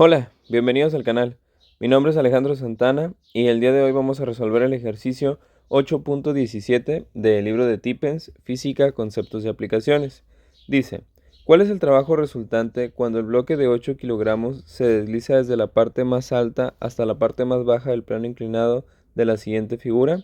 Hola, bienvenidos al canal. Mi nombre es Alejandro Santana y el día de hoy vamos a resolver el ejercicio 8.17 del libro de Tippens, Física, Conceptos y Aplicaciones. Dice, ¿cuál es el trabajo resultante cuando el bloque de 8 kilogramos se desliza desde la parte más alta hasta la parte más baja del plano inclinado de la siguiente figura?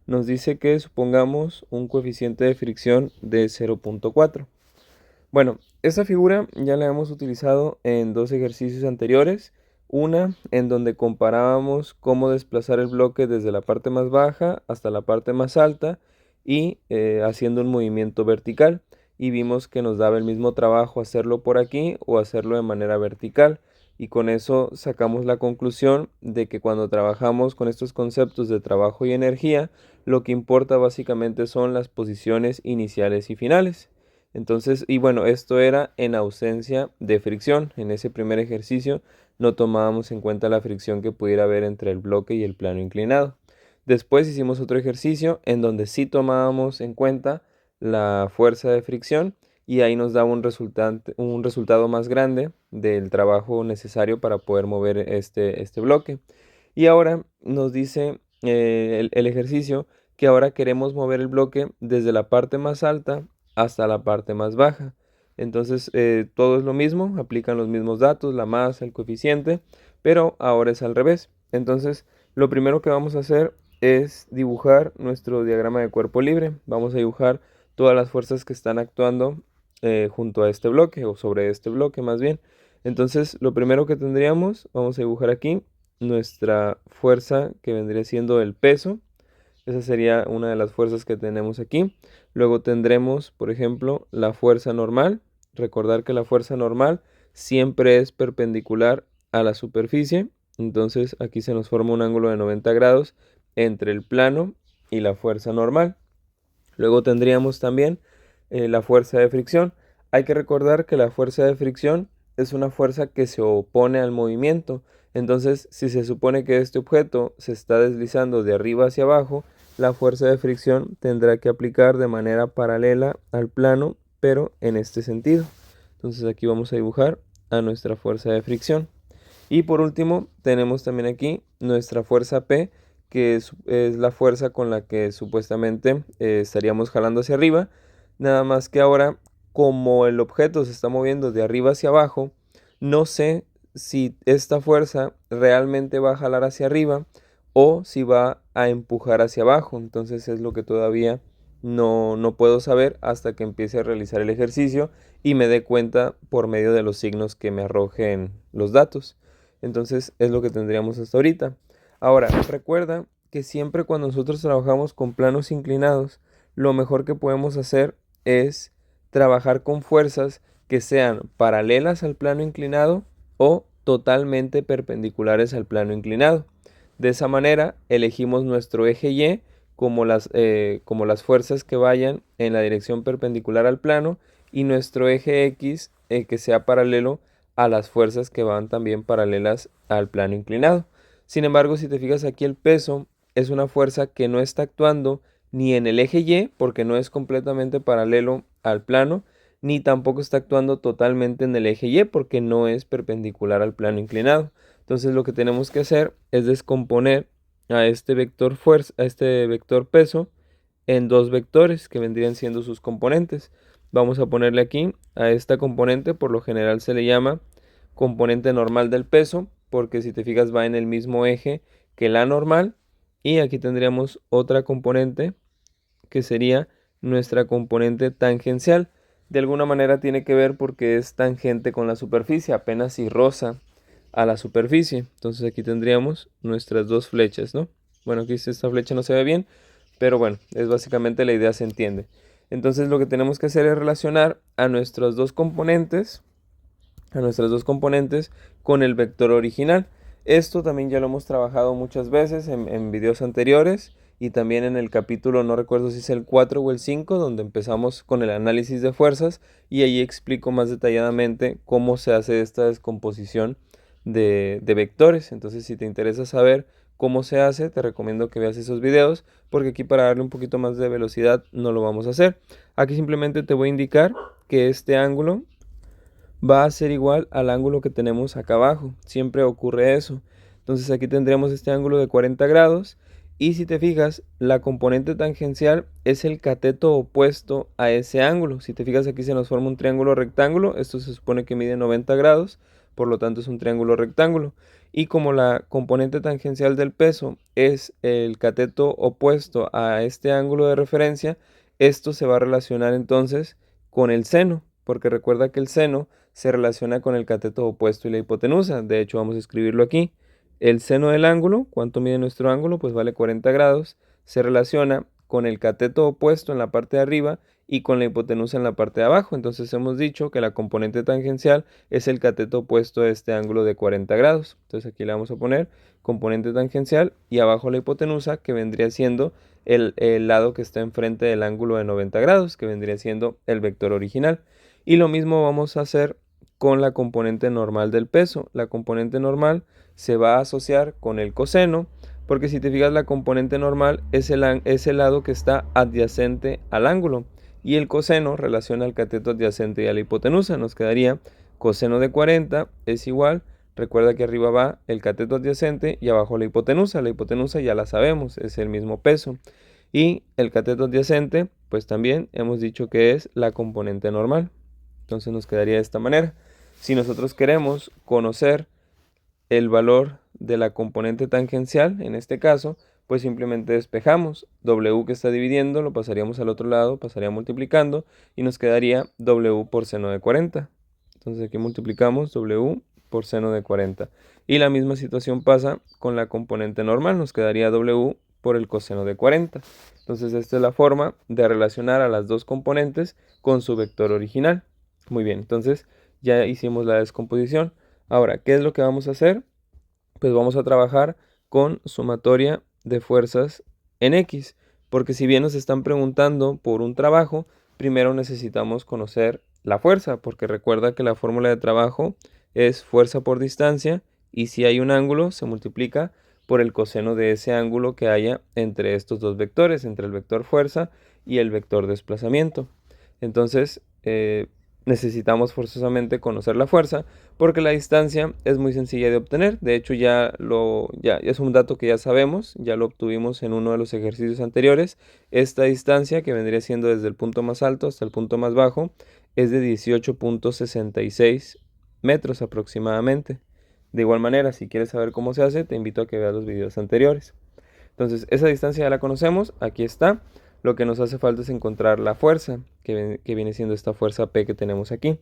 Nos dice que supongamos un coeficiente de fricción de 0.4. Bueno, esta figura ya la hemos utilizado en dos ejercicios anteriores. Una en donde comparábamos cómo desplazar el bloque desde la parte más baja hasta la parte más alta y haciendo un movimiento vertical. Y vimos que nos daba el mismo trabajo hacerlo por aquí o hacerlo de manera vertical. Y con eso sacamos la conclusión de que cuando trabajamos con estos conceptos de trabajo y energía, lo que importa básicamente son las posiciones iniciales y finales. Entonces, y bueno, esto era en ausencia de fricción. En ese primer ejercicio no tomábamos en cuenta la fricción que pudiera haber entre el bloque y el plano inclinado. Después hicimos otro ejercicio en donde sí tomábamos en cuenta la fuerza de fricción y ahí nos daba un resultado más grande del trabajo necesario para poder mover este bloque. Y ahora nos dice el ejercicio que ahora queremos mover el bloque desde la parte más alta hasta la parte más baja. Entonces todo es lo mismo, aplican los mismos datos, la masa, el coeficiente, pero ahora es al revés. Entonces lo primero que vamos a hacer es dibujar nuestro diagrama de cuerpo libre. Vamos a dibujar todas las fuerzas que están actuando junto a este bloque o sobre este bloque más bien. Entonces lo primero que tendríamos, vamos a dibujar aquí nuestra fuerza que vendría siendo el peso. Esa sería una de las fuerzas que tenemos aquí. Luego tendremos, por ejemplo, la fuerza normal. Recordar que la fuerza normal siempre es perpendicular a la superficie. Entonces aquí se nos forma un ángulo de 90 grados entre el plano y la fuerza normal. Luego tendríamos también la fuerza de fricción. Hay que recordar que la fuerza de fricción es una fuerza que se opone al movimiento. Entonces, si se supone que este objeto se está deslizando de arriba hacia abajo, la fuerza de fricción tendrá que aplicar de manera paralela al plano, pero en este sentido. Entonces aquí vamos a dibujar a nuestra fuerza de fricción. Y por último, tenemos también aquí nuestra fuerza P, que es la fuerza con la que supuestamente estaríamos jalando hacia arriba. Nada más que ahora, como el objeto se está moviendo de arriba hacia abajo, no sé si esta fuerza realmente va a jalar hacia arriba o si va a empujar hacia abajo. Entonces es lo que todavía no puedo saber hasta que empiece a realizar el ejercicio y me dé cuenta por medio de los signos que me arrojen los datos. Entonces es lo que tendríamos hasta ahorita. Ahora, recuerda que siempre cuando nosotros trabajamos con planos inclinados, lo mejor que podemos hacer es trabajar con fuerzas que sean paralelas al plano inclinado o totalmente perpendiculares al plano inclinado. De esa manera elegimos nuestro eje Y como las fuerzas que vayan en la dirección perpendicular al plano y nuestro eje X que sea paralelo a las fuerzas que van también paralelas al plano inclinado. Sin embargo, si te fijas aquí, el peso es una fuerza que no está actuando ni en el eje Y porque no es completamente paralelo al plano, ni tampoco está actuando totalmente en el eje Y porque no es perpendicular al plano inclinado. Entonces lo que tenemos que hacer es descomponer a este vector fuerza, a este vector peso en dos vectores que vendrían siendo sus componentes. Vamos a ponerle aquí a esta componente, por lo general se le llama componente normal del peso, porque si te fijas va en el mismo eje que la normal. Y aquí tendríamos otra componente que sería nuestra componente tangencial. De alguna manera tiene que ver porque es tangente con la superficie, apenas si roza a la superficie. Entonces aquí tendríamos nuestras dos flechas, ¿no? Bueno, aquí esta flecha no se ve bien, pero bueno, es básicamente la idea, se entiende. Entonces lo que tenemos que hacer es relacionar a nuestras dos componentes con el vector original. Esto también ya lo hemos trabajado muchas veces en videos anteriores y también en el capítulo, no recuerdo si es el 4 o el 5, donde empezamos con el análisis de fuerzas y ahí explico más detalladamente cómo se hace esta descomposición de vectores. Entonces, si te interesa saber cómo se hace, te recomiendo que veas esos videos, porque aquí para darle un poquito más de velocidad no lo vamos a hacer. Aquí simplemente te voy a indicar que este ángulo va a ser igual al ángulo que tenemos acá abajo. Siempre ocurre eso. Entonces aquí tendríamos este ángulo de 40 grados. Y si te fijas, la componente tangencial es el cateto opuesto a ese ángulo. Si te fijas, aquí se nos forma un triángulo rectángulo. Esto se supone que mide 90 grados, por lo tanto es un triángulo rectángulo. Y como la componente tangencial del peso es el cateto opuesto a este ángulo de referencia, esto se va a relacionar entonces con el seno, porque recuerda que el seno se relaciona con el cateto opuesto y la hipotenusa. De hecho, vamos a escribirlo aquí. El seno del ángulo, ¿cuánto mide nuestro ángulo? Pues vale 40 grados. Se relaciona con el cateto opuesto en la parte de arriba y con la hipotenusa en la parte de abajo. Entonces hemos dicho que la componente tangencial es el cateto opuesto a este ángulo de 40 grados. Entonces aquí le vamos a poner componente tangencial y abajo la hipotenusa, que vendría siendo el lado que está enfrente del ángulo de 90 grados, que vendría siendo el vector original. Y lo mismo vamos a hacer con la componente normal del peso. La componente normal se va a asociar con el coseno, porque si te fijas, la componente normal es el lado que está adyacente al ángulo, y el coseno relaciona al cateto adyacente y a la hipotenusa. Nos quedaría coseno de 40 es igual, recuerda que arriba va el cateto adyacente y abajo la hipotenusa. La hipotenusa ya la sabemos, es el mismo peso. Y el cateto adyacente, pues también hemos dicho que es la componente normal. Entonces nos quedaría de esta manera. Si nosotros queremos conocer el valor de la componente tangencial, en este caso, pues simplemente despejamos. W que está dividiendo lo pasaríamos al otro lado, pasaría multiplicando y nos quedaría W por seno de 40. Entonces aquí multiplicamos W por seno de 40. Y la misma situación pasa con la componente normal, nos quedaría W por el coseno de 40. Entonces esta es la forma de relacionar a las dos componentes con su vector original. Muy bien, entonces ya hicimos la descomposición. Ahora, ¿qué es lo que vamos a hacer? Pues vamos a trabajar con sumatoria de fuerzas en X, porque si bien nos están preguntando por un trabajo, primero necesitamos conocer la fuerza, porque recuerda que la fórmula de trabajo es fuerza por distancia, y si hay un ángulo se multiplica por el coseno de ese ángulo que haya entre estos dos vectores, entre el vector fuerza y el vector desplazamiento. Entonces, necesitamos forzosamente conocer la fuerza, porque la distancia es muy sencilla de obtener. De hecho, ya es un dato que ya sabemos, ya lo obtuvimos en uno de los ejercicios anteriores. Esta distancia, que vendría siendo desde el punto más alto hasta el punto más bajo, es de 18.66 metros aproximadamente. De igual manera, si quieres saber cómo se hace, te invito a que veas los videos anteriores. Entonces, esa distancia ya la conocemos, aquí está. Lo que nos hace falta es encontrar la fuerza, que viene siendo esta fuerza P que tenemos aquí.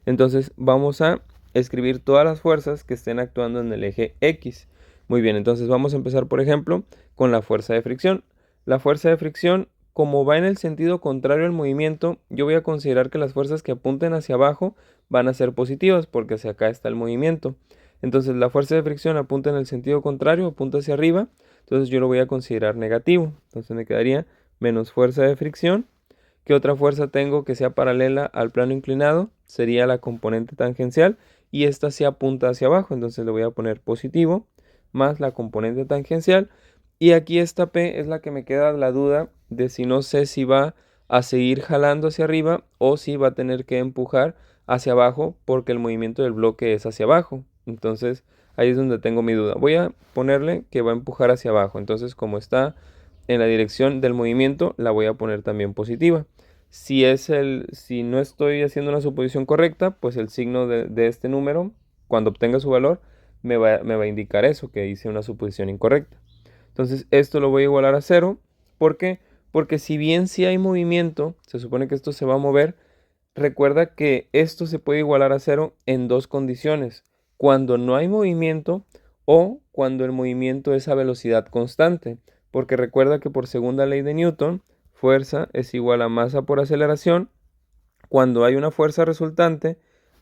Entonces, vamos a escribir todas las fuerzas que estén actuando en el eje X. Muy bien, entonces vamos a empezar, por ejemplo, con la fuerza de fricción. La fuerza de fricción, como va en el sentido contrario al movimiento, yo voy a considerar que las fuerzas que apunten hacia abajo van a ser positivas, porque hacia acá está el movimiento. Entonces, la fuerza de fricción apunta en el sentido contrario, apunta hacia arriba. Entonces, yo lo voy a considerar negativo. Entonces, me quedaría menos fuerza de fricción. ¿Qué otra fuerza tengo que sea paralela al plano inclinado? Sería la componente tangencial, y esta sí apunta hacia abajo, entonces le voy a poner positivo más la componente tangencial. Y aquí esta P es la que me queda la duda de si no sé si va a seguir jalando hacia arriba o si va a tener que empujar hacia abajo, porque el movimiento del bloque es hacia abajo. Entonces ahí es donde tengo mi duda. Voy a ponerle que va a empujar hacia abajo. Entonces, como está en la dirección del movimiento, la voy a poner también positiva. Si no estoy haciendo una suposición correcta, pues el signo de este número, cuando obtenga su valor, me va a indicar eso, que hice una suposición incorrecta. Entonces esto lo voy a igualar a 0. ¿Por qué? Porque si bien sí hay movimiento, se supone que esto se va a mover. Recuerda que esto se puede igualar a 0 en dos condiciones: cuando no hay movimiento o cuando el movimiento es a velocidad constante. Porque recuerda que por segunda ley de Newton, fuerza es igual a masa por aceleración. Cuando hay una fuerza resultante,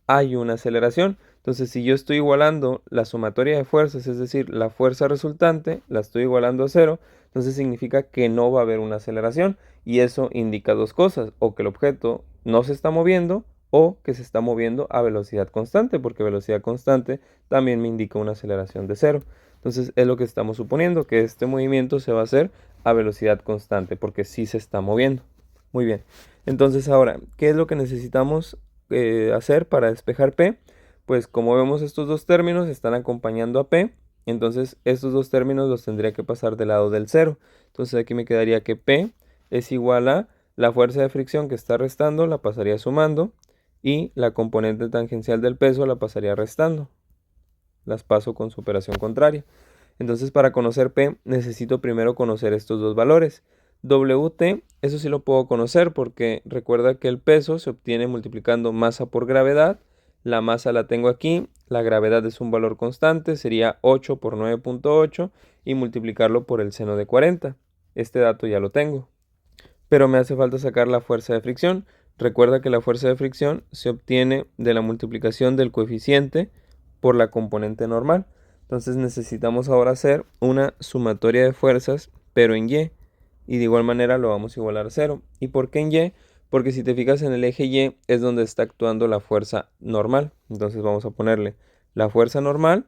hay una aceleración. Entonces, si yo estoy igualando la sumatoria de fuerzas, es decir, la fuerza resultante, la estoy igualando a 0, entonces significa que no va a haber una aceleración. Y eso indica dos cosas: o que el objeto no se está moviendo, o que se está moviendo a velocidad constante, porque velocidad constante también me indica una aceleración de 0. Entonces es lo que estamos suponiendo, que este movimiento se va a hacer a velocidad constante, porque sí se está moviendo. Muy bien. Entonces ahora, ¿qué es lo que necesitamos hacer para despejar P? Pues como vemos, estos dos términos están acompañando a P, entonces estos dos términos los tendría que pasar del lado del 0. Entonces aquí me quedaría que P es igual a la fuerza de fricción que está restando, la pasaría sumando, y la componente tangencial del peso la pasaría restando. Las paso con su operación contraria. Entonces, para conocer P, necesito primero conocer estos dos valores. WT, eso sí lo puedo conocer porque recuerda que el peso se obtiene multiplicando masa por gravedad. La masa la tengo aquí, la gravedad es un valor constante, sería 8 por 9.8 y multiplicarlo por el seno de 40. Este dato ya lo tengo. Pero me hace falta sacar la fuerza de fricción. Recuerda que la fuerza de fricción se obtiene de la multiplicación del coeficiente por la componente normal. Entonces necesitamos ahora hacer una sumatoria de fuerzas, pero en Y. Y de igual manera lo vamos a igualar a 0. ¿Y por qué en Y? Porque si te fijas en el eje Y es donde está actuando la fuerza normal. Entonces vamos a ponerle la fuerza normal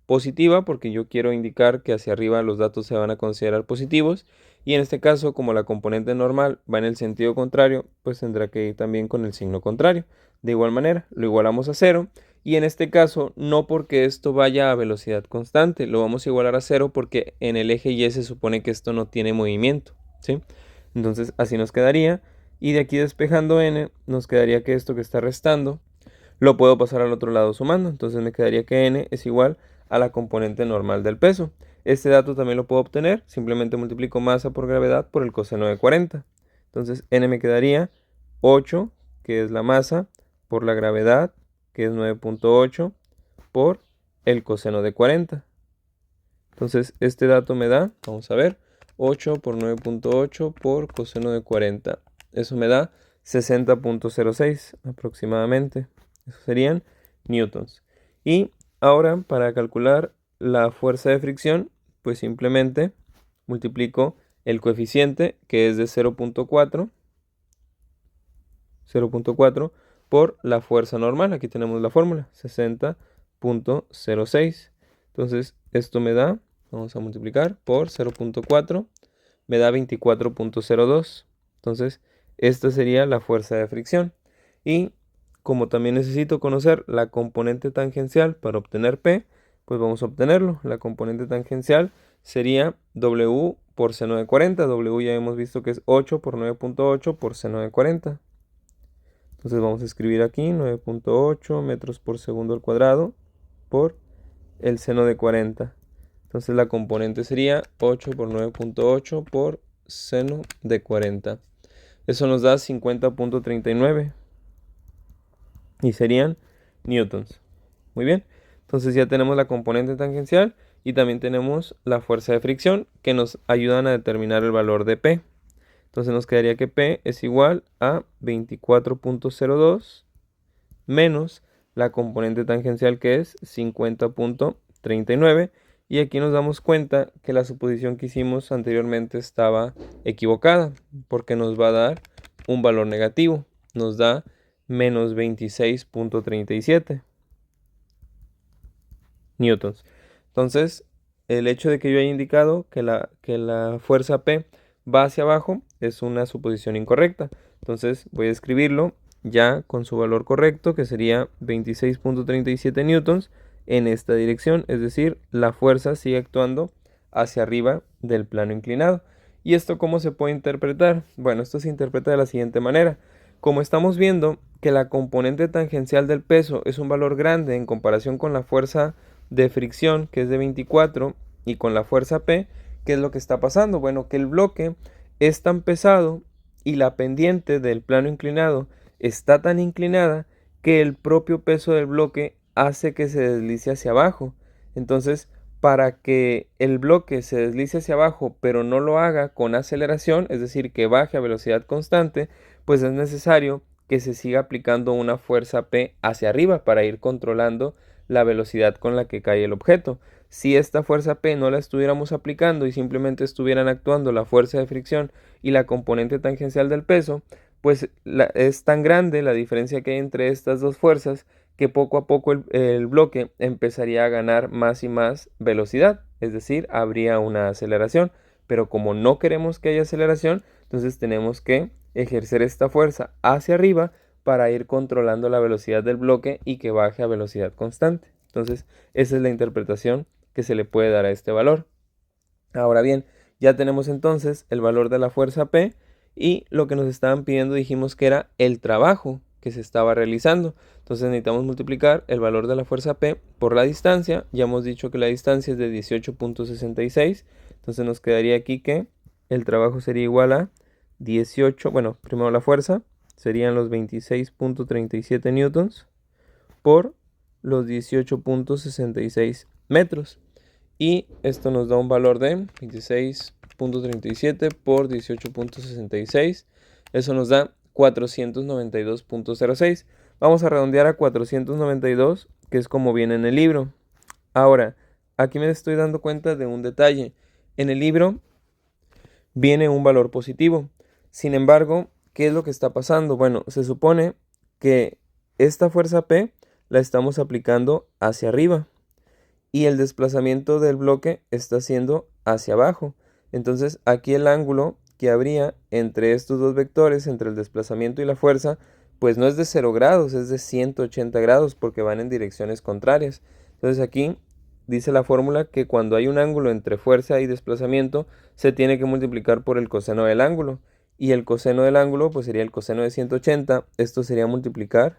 positiva porque yo quiero indicar que hacia arriba los datos se van a considerar positivos. Y en este caso, como la componente normal va en el sentido contrario, pues tendrá que ir también con el signo contrario. De igual manera, lo igualamos a 0. Y en este caso, no porque esto vaya a velocidad constante, lo vamos a igualar a 0 porque en el eje Y se supone que esto no tiene movimiento, ¿sí? Entonces, así nos quedaría. Y de aquí despejando n, nos quedaría que esto que está restando, lo puedo pasar al otro lado sumando. Entonces me quedaría que n es igual a la componente normal del peso. Este dato también lo puedo obtener, simplemente multiplico masa por gravedad por el coseno de 40. Entonces n me quedaría 8, que es la masa, por la gravedad, que es 9.8, por el coseno de 40. Entonces este dato me da, vamos a ver, 8 por 9.8 por coseno de 40. Eso me da 60.06 aproximadamente. Eso serían newtons. Y ahora, para calcular la fuerza de fricción, pues simplemente multiplico el coeficiente, que es de 0.4 por la fuerza normal. Aquí tenemos la fórmula, 60.06. Entonces, esto me da, vamos a multiplicar por 0.4, me da 24.02. Entonces, esta sería la fuerza de fricción. Y como también necesito conocer la componente tangencial para obtener P, pues vamos a obtenerlo. La componente tangencial sería W por seno de 40. W ya hemos visto que es 8 por 9.8 por seno de 40. Entonces vamos a escribir aquí 9.8 metros por segundo al cuadrado por el seno de 40. Entonces la componente sería 8 por 9.8 por seno de 40. Eso nos da 50.39 y serían newtons. Muy bien, entonces ya tenemos la componente tangencial y también tenemos la fuerza de fricción que nos ayudan a determinar el valor de P. Entonces nos quedaría que P es igual a 24.02 menos la componente tangencial que es 50.39. Y aquí nos damos cuenta que la suposición que hicimos anteriormente estaba equivocada porque nos va a dar un valor negativo. Nos da menos 26.37 newtons. Entonces, el hecho de que yo haya indicado que la fuerza P va hacia abajo es una suposición incorrecta. Entonces voy a escribirlo ya con su valor correcto, que sería 26.37 newtons en esta dirección. Es decir, la fuerza sigue actuando hacia arriba del plano inclinado. ¿Y esto cómo se puede interpretar? Bueno, esto se interpreta de la siguiente manera. Como estamos viendo que la componente tangencial del peso es un valor grande en comparación con la fuerza de fricción, que es de 24, y con la fuerza P, ¿qué es lo que está pasando? Bueno, que el bloque es tan pesado y la pendiente del plano inclinado está tan inclinada que el propio peso del bloque hace que se deslice hacia abajo. Entonces, para que el bloque se deslice hacia abajo, pero no lo haga con aceleración, es decir, que baje a velocidad constante, pues es necesario que se siga aplicando una fuerza P hacia arriba para ir controlando la velocidad con la que cae el objeto. Si esta fuerza P no la estuviéramos aplicando y simplemente estuvieran actuando la fuerza de fricción y la componente tangencial del peso, pues es tan grande la diferencia que hay entre estas dos fuerzas que poco a poco el bloque empezaría a ganar más y más velocidad, es decir, habría una aceleración. Pero como no queremos que haya aceleración, entonces tenemos que ejercer esta fuerza hacia arriba para ir controlando la velocidad del bloque y que baje a velocidad constante. Entonces, esa es la interpretación que se le puede dar a este valor. Ahora bien, ya tenemos entonces el valor de la fuerza P y lo que nos estaban pidiendo dijimos que era el trabajo que se estaba realizando. Entonces necesitamos multiplicar el valor de la fuerza P por la distancia. Ya hemos dicho que la distancia es de 18.66. Entonces nos quedaría aquí que el trabajo sería igual a 18, bueno, primero la fuerza, serían los 26.37 newtons por los 18.66 metros. Y esto nos da un valor de 26.37 por 18.66. Eso nos da 492.06. Vamos a redondear a 492, que es como viene en el libro. Ahora, aquí me estoy dando cuenta de un detalle. En el libro viene un valor positivo. Sin embargo, ¿qué es lo que está pasando? Bueno, se supone que esta fuerza P la estamos aplicando hacia arriba y el desplazamiento del bloque está siendo hacia abajo. Entonces, aquí el ángulo que habría entre estos dos vectores, entre el desplazamiento y la fuerza, pues no es de 0 grados, es de 180 grados porque van en direcciones contrarias. Entonces aquí dice la fórmula que cuando hay un ángulo entre fuerza y desplazamiento, se tiene que multiplicar por el coseno del ángulo. Y el coseno del ángulo, pues sería el coseno de 180. Esto sería multiplicar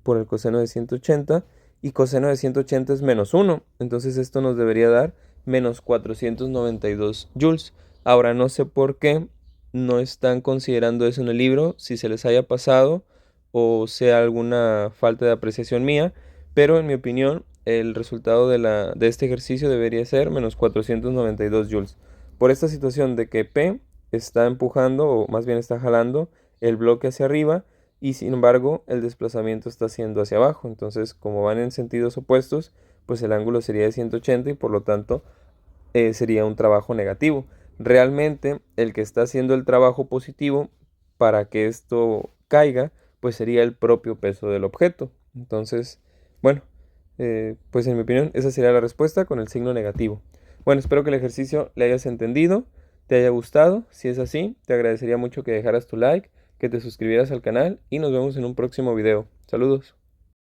por el coseno de 180. Y coseno de 180 es menos 1. Entonces esto nos debería dar menos 492 joules. Ahora no sé por qué no están considerando eso en el libro, si se les haya pasado o sea alguna falta de apreciación mía, pero en mi opinión el resultado de este ejercicio debería ser menos 492 joules. Por esta situación de que P está empujando, o más bien está jalando el bloque hacia arriba, y sin embargo el desplazamiento está siendo hacia abajo. Entonces, como van en sentidos opuestos, pues el ángulo sería de 180 y por lo tanto sería un trabajo negativo. Realmente el que está haciendo el trabajo positivo para que esto caiga, pues sería el propio peso del objeto. Entonces, bueno, pues en mi opinión esa sería la respuesta con el signo negativo. Bueno, espero que el ejercicio le hayas entendido, te haya gustado. Si es así, te agradecería mucho que dejaras tu like, que te suscribieras al canal y nos vemos en un próximo video. Saludos.